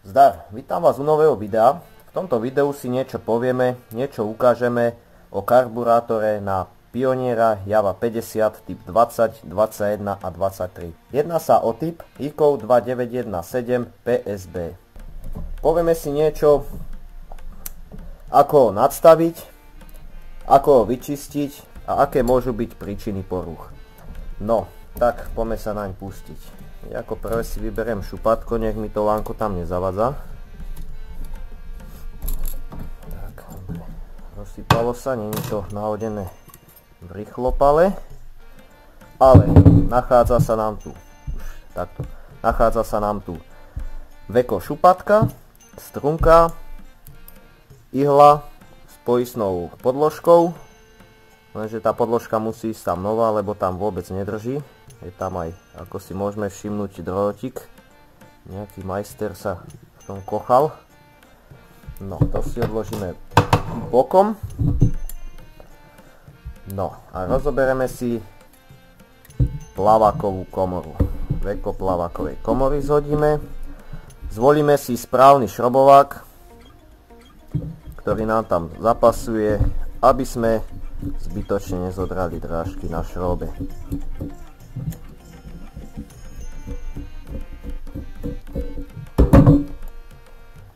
Zdar, vítam vás u nového videa. V tomto videu si niečo povieme, niečo ukážeme o karburátore na Pioniera Java 50 typ 20, 21 a 23. Jedná sa o typ ICO 2917 PSB. Povieme si niečo, ako ho nadstaviť, ako ho vyčistiť a aké môžu byť príčiny porúch. No, tak poďme sa naň pustiť. Ako prvé si vyberiem šupatko, nech mi to lánko tam nezavadza. Tak, rozsypalo sa, nie je to nahodené v rýchlopale, ale nachádza sa nám tu, už takto, nachádza sa nám tu veko šupatka, strunka, ihla s poistnou podložkou, lenže tá podložka musí ísť tam nová, lebo tam vôbec nedrží. Je tam aj, ako si môžeme všimnúť, drôtik. Nejaký majster sa v tom kochal. No, to si odložíme bokom. No, a rozoberieme si plavákovú komoru. Veko plavákovej komory zhodíme. Zvolíme si správny šrobovák, ktorý nám tam zapasuje, aby sme zbytočne nezodrali drážky na šrobe.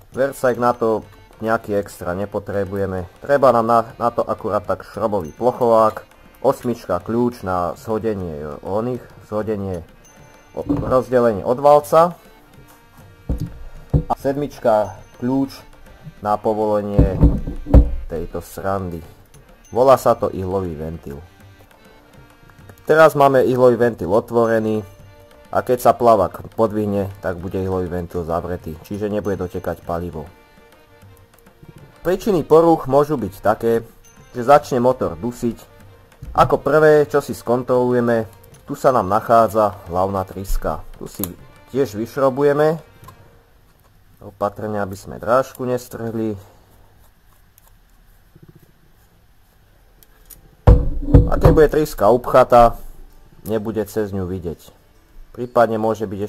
Versailles na to nejaký extra nepotrebujeme. Treba nám na to akurát tak šrobový plochovák, osmička kľúč na zhodenie rozdelenie od valca a sedmička kľúč na povolenie tejto srandy. Volá sa to ihlový ventil. Teraz máme ihlový ventil otvorený a keď sa plavák podvihne, tak bude ihlový ventil zavretý, čiže nebude dotekať palivo. Príčiny porúch môžu byť také, že začne motor dusiť. Ako prvé, čo si skontrolujeme, tu sa nám nachádza hlavná tryska. Tu si tiež vyšrobujeme opatrne, aby sme drážku nestrhli. A keď bude tryska upchatá, nebude cez ňu vidieť. Prípadne môže byť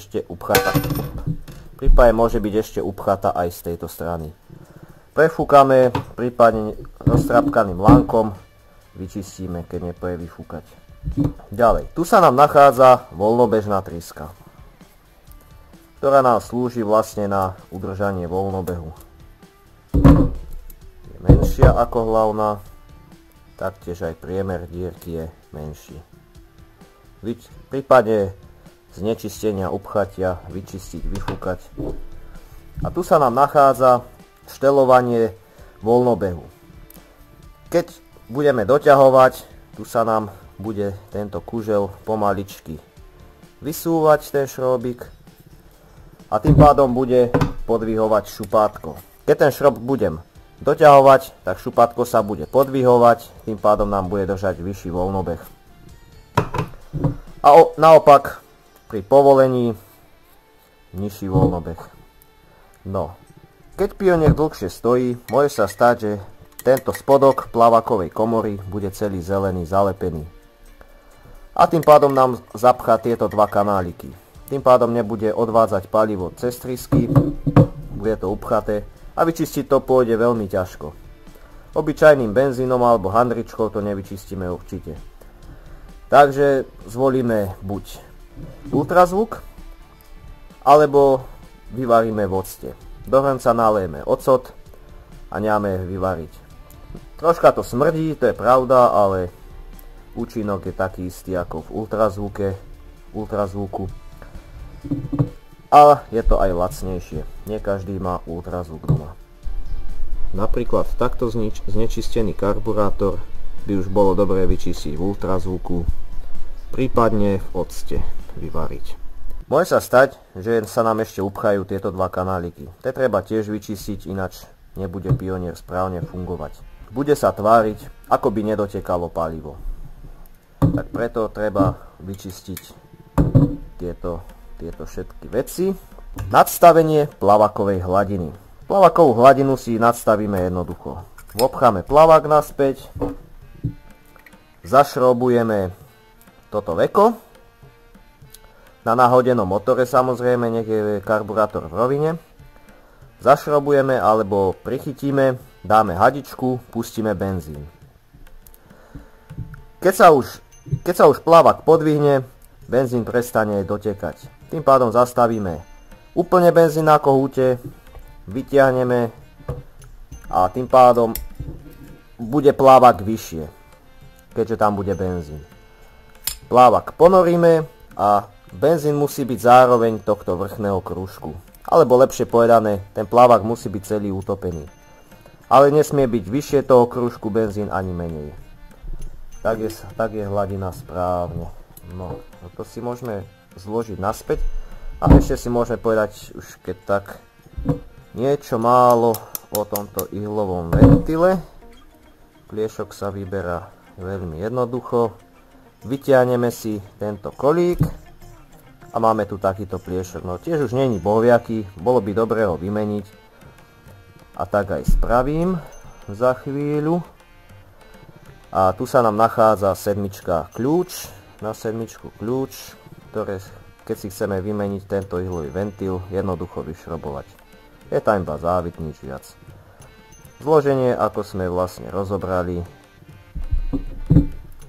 ešte upchatá aj z tejto strany. Prefúkame, prípadne roztrapkaným lánkom vyčistíme, keď nepoje vyfúkať. Ďalej, tu sa nám nachádza voľnobežná tryska, ktorá nám slúži vlastne na udržanie voľnobehu. Je menšia ako hlavná, taktiež aj priemer dierky je menší. Prípadne znečistenia, upchatia, vyčistiť, vyfúkať. A tu sa nám nachádza štelovanie voľnobehu. Keď budeme doťahovať, tu sa nám bude tento kužel pomaličky vysúvať ten šrobík a tým pádom bude podvihovať šupátko. Keď ten šrob budem doťahovať, tak šupátko sa bude podvihovať, tým pádom nám bude držať vyšší voľnobeh. A naopak pri povolení nižší voľnobeh. No, keď Pionier dlhšie stojí, môže sa stať, že tento spodok plavákovej komory bude celý zelený, zalepený. A tým pádom nám zapchá tieto dva kanáliky. Tým pádom nebude odvádzať palivo cez trysky, bude to upchaté a vyčistiť to pôjde veľmi ťažko. Obyčajným benzínom alebo handričkou to nevyčistíme určite. Takže zvolíme buď ultrazvuk, alebo vyvaríme v octe. Do hrnca nalejeme ocot a necháme vyvariť. Troška to smrdí, to je pravda, ale účinok je taký istý ako v ultrazvuku. A je to aj lacnejšie. Nie každý má ultrazvuk doma. Napríklad takto znečistený karburátor by už bolo dobré vyčistiť v ultrazvuku, prípadne v octe vyvariť. Môže sa stať, že sa nám ešte upchajú tieto dva kanáliky. Te treba tiež vyčistiť, ináč nebude Pionier správne fungovať. Bude sa tváriť, ako by nedotekalo palivo. Tak preto treba vyčistiť tieto všetky veci. Nadstavenie plavákovej hladiny. Plavákovú hladinu si nadstavíme jednoducho. Obcháme plavák naspäť, zašrobujeme toto veko. Na nahodenom motore samozrejme, nech je karburátor v rovine. zašrobujeme alebo prichytíme, dáme hadičku, pustíme benzín. Keď sa už plávak podvihne, benzín prestane dotekať. Tým pádom zastavíme úplne benzín na kohúte, vytiahneme a tým pádom bude plávak vyššie, keďže tam bude benzín. Plávak ponoríme a benzín musí byť zároveň tohto vrchného krúžku. Alebo lepšie povedané, ten plávak musí byť celý utopený. Ale nesmie byť vyššie toho krúžku benzín ani menej. Tak je hladina správne. No, to si môžeme zložiť naspäť. A ešte si môžeme povedať už keď tak niečo málo o tomto ihlovom ventile. Pliešok sa vyberá veľmi jednoducho. Vytiahneme si tento kolík a máme tu takýto pliešok. No tiež už není bohviaký, bolo by dobré ho vymeniť. A tak aj spravím za chvíľu. A tu sa nám nachádza sedmička kľúč. Na sedmičku kľúč, ktoré keď si chceme vymeniť tento ihlový ventil, jednoducho vyšrobovať. Je tam iba závit, nič viac. Zloženie, ako sme vlastne rozobrali,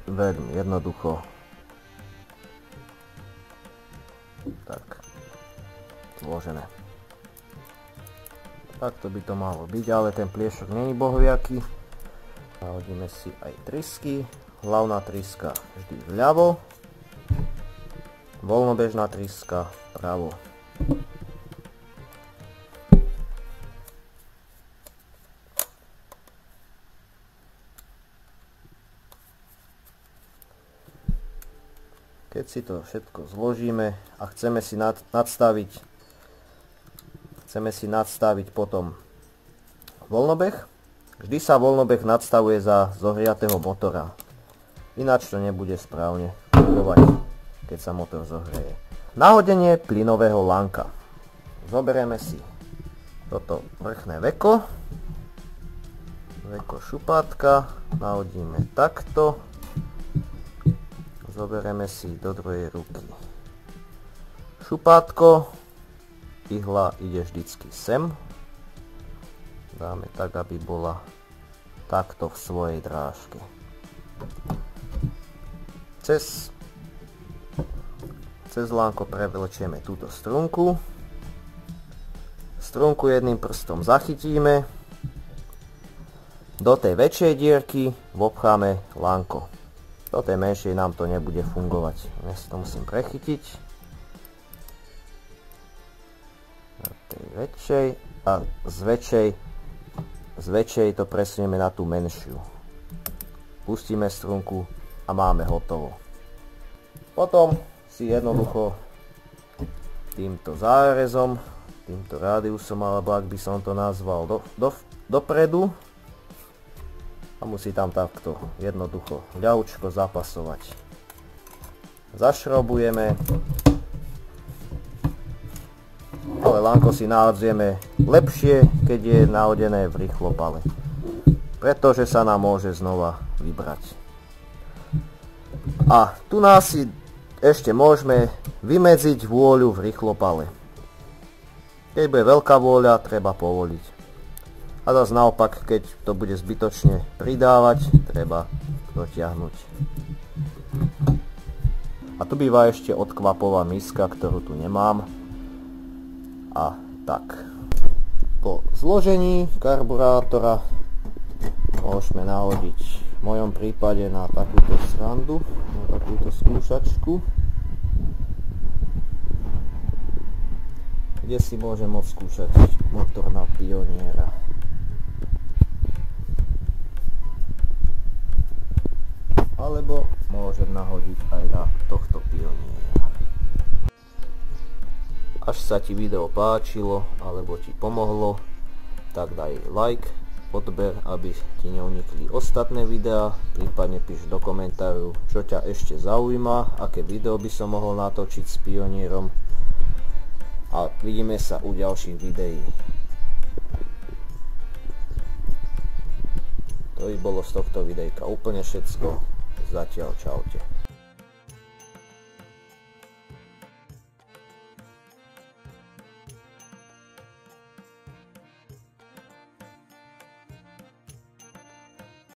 veľmi jednoducho. Tak, zložené. Takto by to malo byť, ale ten pliešok není bohviaký. Nahodíme si aj trysky. Hlavná tryska vždy vľavo. Voľnobežná tryska vpravo. Keď si to všetko zložíme a chceme si nadstaviť potom voľnobeh, vždy sa voľnobeh nadstavuje za zohriatého motora. Ináč to nebude správne fungovať, keď sa motor zohreje. Nahodenie plynového lanka. Zoberieme si toto vrchné veko šupátka, nahodíme takto. Zoberieme si do druhej ruky šupátko, ihla ide vždycky sem. Dáme tak, aby bola takto v svojej drážke. Cez lánko prevlečieme túto strunku. Strunku jedným prstom zachytíme. Do tej väčšej dierky vopcháme lánko. Do tej menšej nám to nebude fungovať. Ja si to musím prechytiť. Do tej väčšej a z väčšej to presunieme na tú menšiu. Pustíme strunku a máme hotovo. Potom si jednoducho týmto zárezom, týmto rádiusom, alebo ak by som to nazval dopredu, a musí tam takto jednoducho ľahučko zapasovať. Zašrobujeme, ale lánko si nahadzujeme lepšie, keď je nahodené v rýchlopale, pretože sa nám môže znova vybrať. A tu nás si ešte môžeme vymedziť vôľu v rýchlopale. Keď bude veľká vôľa, treba povoliť. A zase naopak, keď to bude zbytočne pridávať, treba dotiahnuť. A tu býva ešte odkvapová miska, ktorú tu nemám. A tak. Po zložení karburátora môžeme nahodiť v mojom prípade na takúto srandu, na takúto skúšačku, kde si môžem odskúšať motor na Pioniera. Alebo môžem nahodiť aj na tohto Pioniera. Až sa ti video páčilo alebo ti pomohlo, tak daj like, odber, aby ti neunikli ostatné videá, prípadne píš do komentáru, čo ťa ešte zaujíma, aké video by som mohol natočiť s Pionierom, a vidíme sa u ďalších videí. To by bolo z tohto videjka úplne všetko. Zatiaľ čaute.